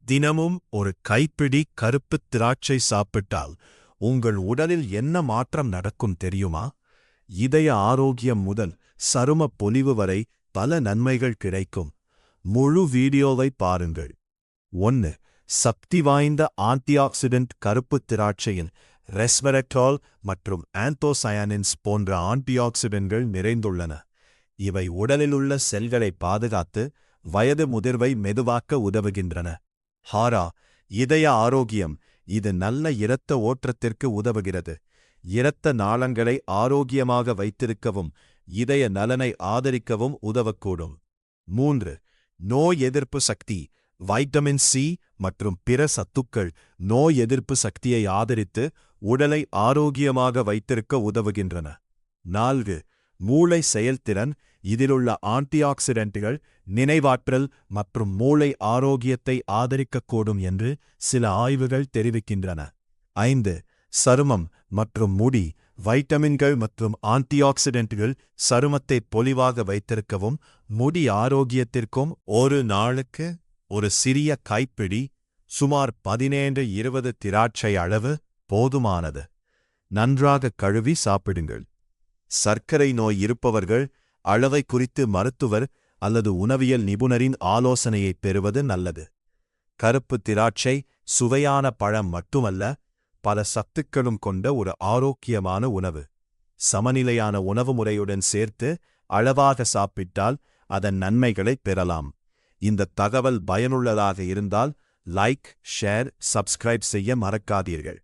தினமும் ஒரு கைப்பிடி கருப்பு திராட்சை சாப்பிட்டால் உங்கள் உடலில் என்ன மாற்றம் நடக்கும் தெரியுமா? இதய ஆரோக்கியம் முதல் சரும பொலிவு வரை பல நன்மைகள் கிடைக்கும். முழு வீடியோவை பாருங்கள். 1. சக்தி வாய்ந்த ஆன்டிஆக்சிடென்ட் கருப்பு திராட்சையின் ரெஸ்வெரட்ரால் மற்றும் ஆந்தோசயானின்ஸ் போன்ற ஆன்டிஆக்சிடென்ட்கள் நிறைந்துள்ளன. இவை உடலிலுள்ள செல்களை பாதுகாத்து வயது முதிர்வை மெதுவாக்க உதவுகின்றன. ஹாரா இதய ஆரோக்கியம். இது நல்ல இரத்த ஓட்டத்திற்கு உதவுகிறது. இரத்த நாளங்களை ஆரோக்கியமாக வைத்திருக்கவும் இதய நலனை ஆதரிக்கவும் உதவக்கூடும். 3. நோய் எதிர்ப்பு சக்தி. வைட்டமின் சி மற்றும் பிற சத்துக்கள் நோய் எதிர்ப்பு சக்தியை ஆதரித்து உடலை ஆரோக்கியமாக வைத்திருக்க உதவுகின்றன. 4. மூளை செயல்திறன். இதிலுள்ள ஆன்டிஆக்சிடென்ட்கள் நினைவாற்றல் மற்றும் மூளை ஆரோக்கியத்தை ஆதரிக்கக்கூடும் என்று சில ஆய்வுகள் தெரிவிக்கின்றன. 5. சருமம் மற்றும் முடி. வைட்டமின்கள் மற்றும் ஆன்டிஆக்சிடென்ட்கள் சருமத்தை பொலிவாக வைத்திருக்கவும் முடி ஆரோக்கியத்திற்கும் ஒரு நாளுக்கு ஒரு சிறிய கைப்பிடி சுமார் 17-20 திராட்சை அளவு போதுமானது. நன்றாக கழுவி சாப்பிடுங்கள். சர்க்கரை நோய் இருப்பவர்கள் அளவை குறித்து மருத்துவர் அல்லது உணவியல் நிபுணரின் ஆலோசனையை பெறுவது நல்லது. கருப்பு திராட்சை சுவையான பழம் மட்டுமல்ல, பல சத்துக்களும் கொண்ட ஒரு ஆரோக்கியமான உணவு. சமநிலையான உணவு முறையுடன் சேர்த்து அளவாக சாப்பிட்டால் அதன் நன்மைகளைப் பெறலாம். இந்த தகவல் பயனுள்ளதாக இருந்தால் லைக், ஷேர், சப்ஸ்கிரைப் செய்ய மறக்காதீர்கள்.